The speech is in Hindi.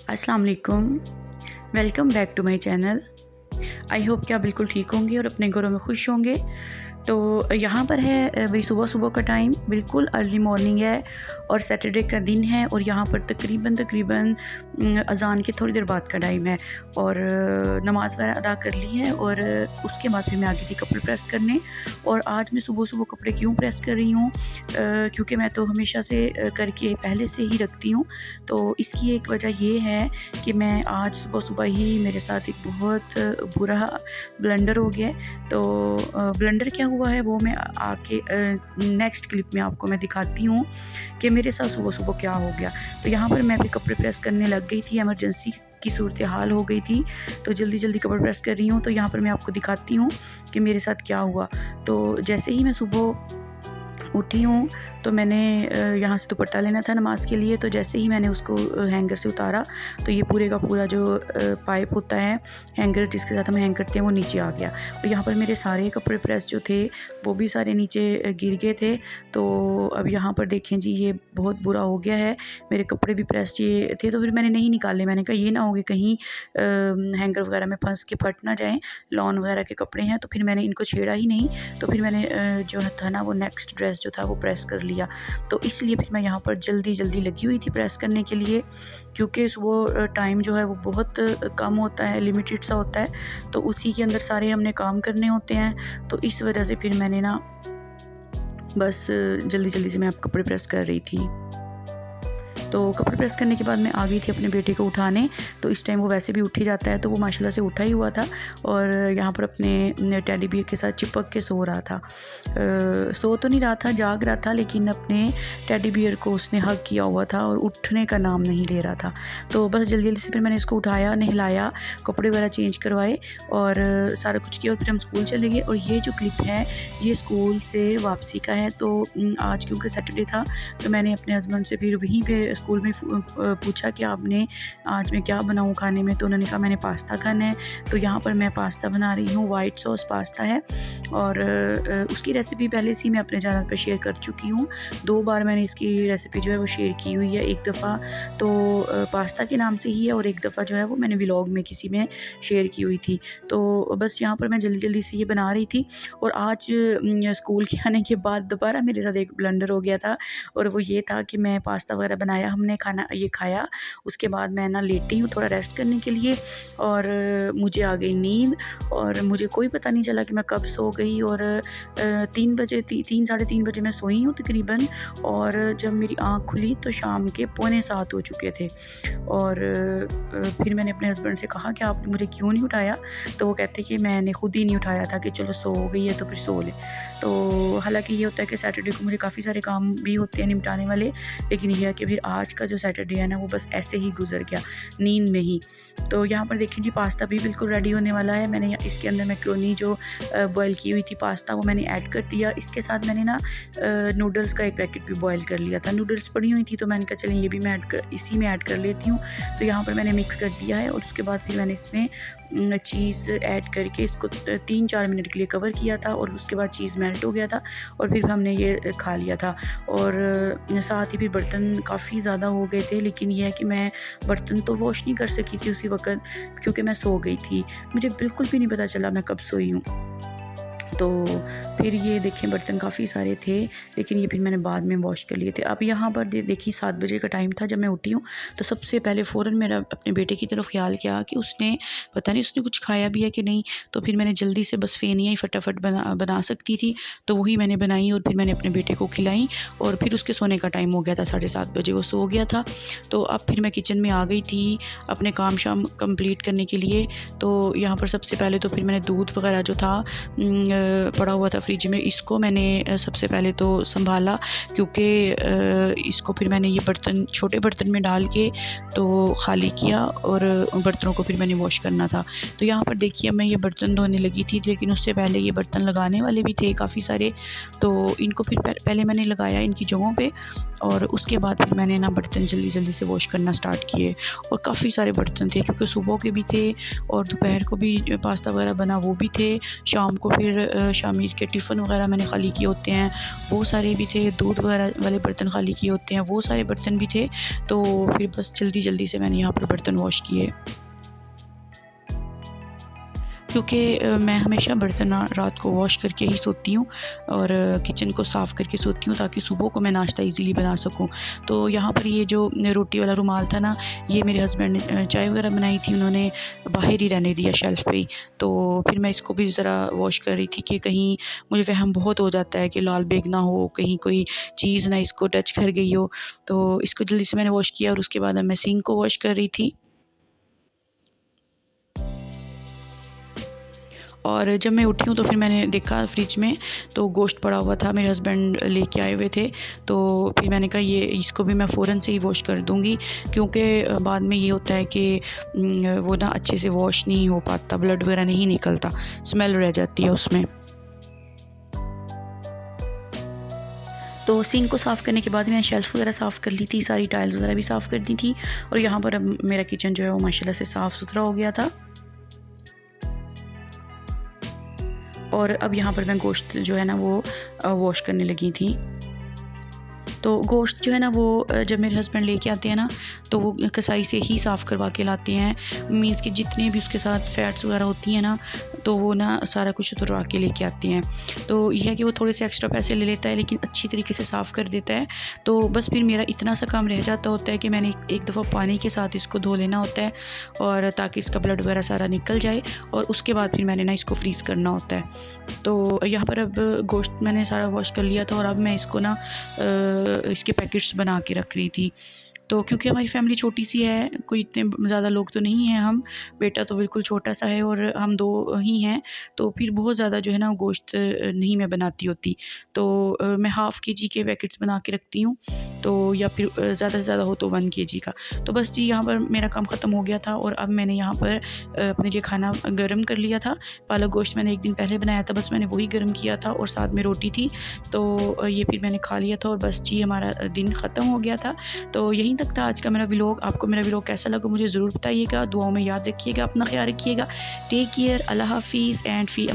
अस्सलाम वालेकुम। Welcome back to my channel. I hope कि आप बिल्कुल ठीक होंगे और अपने घरों में खुश होंगे। तो यहाँ पर है वही सुबह सुबह का टाइम, बिल्कुल अर्ली मॉर्निंग है और सैटरडे का दिन है और यहाँ पर तकरीबन अज़ान के थोड़ी देर बाद का टाइम है और नमाज़ वगैरह अदा कर ली है और उसके बाद फिर मैं आ गई थी कपड़े प्रेस करने। और आज मैं सुबह सुबह कपड़े क्यों प्रेस कर रही हूँ, क्योंकि मैं तो हमेशा से करके पहले से ही रखती हूँ। तो इसकी एक वजह ये है कि मैं आज सुबह सुबह ही मेरे साथ एक बहुत बुरा ब्लंडर हो गया है। तो ब्लंडर क्या हुआ है वो मैं आके नेक्स्ट क्लिप में आपको मैं दिखाती हूँ कि मेरे साथ सुबह सुबह क्या हो गया। तो यहाँ पर मैं भी कपड़े प्रेस करने लग गई थी, इमरजेंसी की सूरत हाल हो गई थी, तो जल्दी जल्दी कपड़े प्रेस कर रही हूँ। तो यहाँ पर मैं आपको दिखाती हूँ कि मेरे साथ क्या हुआ। तो जैसे ही मैं सुबह उठी हूँ तो मैंने यहाँ से दुपट्टा लेना था नमाज़ के लिए। तो जैसे ही मैंने उसको हैंगर से उतारा तो ये पूरे का पूरा जो पाइप होता है हैंगर जिसके साथ हम हैंग करते हैं वो नीचे आ गया और यहाँ पर मेरे सारे कपड़े प्रेस जो थे वो भी सारे नीचे गिर गए थे। तो अब यहाँ पर देखें जी, ये बहुत बुरा हो गया है। मेरे कपड़े भी प्रेस ये थे तो फिर मैंने नहीं निकाले। मैंने कहा ये ना हो कि कहीं हैंगर वगैरह में फंस के फट ना जाएँ, लॉन वगैरह के कपड़े हैं। तो फिर मैंने इनको छेड़ा ही नहीं। तो फिर मैंने जो था ना वो नेक्स्ट ड्रेस जो था वो प्रेस कर लिया। तो इसलिए फिर मैं यहाँ पर जल्दी जल्दी लगी हुई थी प्रेस करने के लिए, क्योंकि सुबह टाइम जो है वो बहुत कम होता है, लिमिटेड सा होता है। तो उसी के अंदर सारे हमने काम करने होते हैं। तो इस वजह से फिर मैंने ना बस जल्दी जल्दी से मैं अब कपड़े प्रेस कर रही थी। तो कपड़े प्रेस करने के बाद मैं आ गई थी अपने बेटे को उठाने। तो इस टाइम वो वैसे भी उठ ही जाता है, तो वो माशाल्लाह से उठा ही हुआ था और यहाँ पर अपने टेडी बियर के साथ चिपक के सो रहा था। सो तो नहीं रहा था, जाग रहा था, लेकिन अपने टेडी बियर को उसने हग किया हुआ था और उठने का नाम नहीं ले रहा था। तो बस जल्दी जल्दी से फिर मैंने इसको उठाया, नहलाया, कपड़े वगैरह चेंज करवाए और सारा कुछ किया और फिर हम स्कूल चले गए। और ये जो क्लिप है ये स्कूल से वापसी का है। तो आज क्योंकि सैटरडे था तो मैंने अपने हस्बैंड से फिर वहीं पे स्कूल में पूछा कि आपने आज मैं क्या बनाऊं खाने में। तो उन्होंने कहा मैंने पास्ता खाना है। तो यहाँ पर मैं पास्ता बना रही हूँ, वाइट सॉस पास्ता है और उसकी रेसिपी पहले से ही मैं अपने चैनल पर शेयर कर चुकी हूँ। 2 बार मैंने इसकी रेसिपी जो है वो शेयर की हुई है। एक दफ़ा तो पास्ता के नाम से ही है और एक दफ़ा जो है वो मैंने व्लॉग में किसी में शेयर की हुई थी। तो बस यहाँ पर मैं जल्दी जल्दी से ये बना रही थी। और आज स्कूल के आने के बाद दोबारा मेरे साथ एक ब्लंडर हो गया था और वो ये था कि मैं पास्ता वगैरह बनाया, हमने खाना ये खाया, उसके बाद मैं ना लेटी हूँ थोड़ा रेस्ट करने के लिए और मुझे आ गई नींद और मुझे कोई पता नहीं चला कि मैं कब सो गई। और 3 बजे 3 साढ़े 3 बजे मैं सोई हूँ तकरीबन, और जब मेरी आँख खुली तो शाम के 6:45 हो चुके थे। और फिर मैंने अपने हस्बैंड से कहा कि आपने मुझे क्यों नहीं उठाया। तो वो कहते कि मैंने खुद ही नहीं उठाया था कि चलो सो गई है तो फिर सो ले। तो हालांकि ये होता है कि सैटरडे को मुझे काफ़ी सारे काम भी होते हैं निपटाने वाले, लेकिन यह है कि फिर आज का जो सैटरडे है ना वो बस ऐसे ही गुजर गया नींद में ही। तो यहाँ पर देखिए जी, पास्ता भी बिल्कुल रेडी होने वाला है। मैंने इसके अंदर मैक्रोनी जो बॉयल की हुई थी पास्ता वो मैंने ऐड कर दिया। इसके साथ मैंने ना नूडल्स का एक पैकेट भी बॉयल कर लिया था। नूडल्स पड़ी हुई थी तो मैंने कहा चलें ये भी मैं इसी में ऐड कर लेती हूँ। तो यहाँ पर मैंने मिक्स कर दिया है और उसके बाद फिर मैंने इसमें चीज़ ऐड करके इसको 3-4 मिनट के लिए कवर किया था और उसके बाद चीज़ मेल्ट हो गया था और फिर हमने ये खा लिया था। और साथ ही फिर बर्तन काफ़ी ज़्यादा हो गए थे, लेकिन यह है कि मैं बर्तन तो वॉश नहीं कर सकी थी उसी वक्त क्योंकि मैं सो गई थी। मुझे बिल्कुल भी नहीं पता चला मैं कब सोई हूँ। तो फिर ये देखें बर्तन काफ़ी सारे थे, लेकिन ये फिर मैंने बाद में वॉश कर लिए थे। अब यहाँ पर देखिए 7 बजे का टाइम था जब मैं उठी हूँ। तो सबसे पहले फ़ौरन मेरा अपने बेटे की तरफ ख्याल किया कि उसने पता नहीं उसने कुछ खाया भी है कि नहीं। तो फिर मैंने जल्दी से बस फेनिया ही फटाफट बना सकती थी तो वही मैंने बनाई और फिर मैंने अपने बेटे को खिलाई। और फिर उसके सोने का टाइम हो गया था, 7:30 बजे वो सो गया था। तो अब फिर मैं किचन में आ गई थी अपने काम शाम कंप्लीट करने के लिए। तो यहाँ पर सबसे पहले तो फिर मैंने दूध वगैरह जो था पड़ा हुआ था फ्रिज में, इसको मैंने सबसे पहले तो संभाला, क्योंकि इसको फिर मैंने ये बर्तन छोटे बर्तन में डाल के तो ख़ाली किया और बर्तनों को फिर मैंने वॉश करना था। तो यहाँ पर देखिए मैं ये बर्तन धोने लगी थी, लेकिन उससे पहले ये बर्तन लगाने वाले भी थे काफ़ी सारे। तो इनको फिर पहले मैंने लगाया इनकी जगहों पे और उसके बाद फिर मैंने ना बर्तन जल्दी जल्दी से वॉश करना स्टार्ट किए। और काफ़ी सारे बर्तन थे क्योंकि सुबह के भी थे और दोपहर को भी पास्ता वगैरह बना वो भी थे, शाम को फिर शामिर के टिफ़िन वगैरह मैंने खाली किए होते हैं, वो सारे भी थे। दूध वगैरह वाले बर्तन खाली किए होते हैं, वो सारे बर्तन भी थे। तो फिर बस जल्दी से मैंने यहाँ पर बर्तन वॉश किए, क्योंकि मैं हमेशा बर्तन रात को वॉश करके ही सोती हूँ और किचन को साफ़ करके सोती हूँ, ताकि सुबह को मैं नाश्ता इजीली बना सकूँ। तो यहाँ पर ये जो रोटी वाला रुमाल था ना, ये मेरे हस्बैंड ने चाय वगैरह बनाई थी, उन्होंने बाहर ही रहने दिया शेल्फ़ पे ही। तो फिर मैं इसको भी ज़रा वॉश कर रही थी कि कहीं मुझे वहम बहुत हो जाता है कि लाल बेग ना हो, कहीं कोई चीज़ ना इसको टच कर गई हो। तो इसको जल्दी से मैंने वॉश किया और उसके बाद मैं सिंक को वॉश कर रही थी। और जब मैं उठी हूँ तो फिर मैंने देखा फ्रिज में तो गोश्त पड़ा हुआ था, मेरे हस्बैंड लेके आए हुए थे। तो फिर मैंने कहा ये इसको भी मैं फ़ौरन से ही वॉश कर दूँगी, क्योंकि बाद में ये होता है कि वो ना अच्छे से वॉश नहीं हो पाता, ब्लड वगैरह नहीं निकलता, स्मेल रह जाती है उसमें। तो सिंक को साफ़ करने के बाद मैंने शेल्फ़ वगैरह साफ़ कर ली थी, सारी टाइल्स वगैरह भी साफ़ कर दी थी। और यहाँ पर अब मेरा किचन जो है वो माशाल्लाह से साफ़ सुथरा हो गया था। और अब यहाँ पर मैं गोश्त जो है ना वो वॉश करने लगी थी। तो गोश्त जो है ना वो जब मेरे हस्बैंड लेके आते हैं ना, तो वो कसाई से ही साफ़ करवा के लाते हैं। मीन्स कि जितने भी उसके साथ फ़ैट्स वगैरह होती हैं ना, तो वो ना सारा कुछ उतरवा के लेके आते हैं। तो ये है कि वो थोड़े से एक्स्ट्रा पैसे ले लेता है, लेकिन अच्छी तरीके से साफ़ कर देता है। तो बस फिर मेरा इतना सा काम रह जाता होता है कि मैंने एक दफ़ा पानी के साथ इसको धो लेना होता है, और ताकि इसका ब्लड वगैरह सारा निकल जाए, और उसके बाद फिर मैंने ना इसको फ्रीज़ करना होता है। तो यहाँ पर अब गोश्त मैंने सारा वॉश कर लिया था, और अब मैं इसको ना इसके पैकेट्स बना के रख रही थी। तो क्योंकि हमारी फ़ैमिली छोटी सी है, कोई इतने ज़्यादा लोग तो नहीं हैं हम, बेटा तो बिल्कुल छोटा सा है और हम 2 ही हैं, तो फिर बहुत ज़्यादा जो है ना गोश्त नहीं मैं बनाती होती। तो मैं हाफ़ केजी के पैकेट्स बना के रखती हूँ, तो या फिर ज़्यादा से ज़्यादा हो तो 1 केजी का। तो बस जी यहाँ पर मेरा काम ख़त्म हो गया था, और अब मैंने यहाँ पर अपने लिए खाना गर्म कर लिया था। पालक गोश्त मैंने 1 दिन पहले बनाया था, बस मैंने वही गर्म किया था, और साथ में रोटी थी। तो ये फिर मैंने खा लिया था, और बस जी हमारा दिन ख़त्म हो गया था। तो यहीं तक था आज का मेरा व्लॉग। आपको मेरा व्लॉग कैसा लगा मुझे ज़रूर बताइएगा। दुआओं में याद रखिएगा, अपना ख्याल रखिएगा। टेक केयर, अल्लाह हाफ़िज़ एंड फ़ी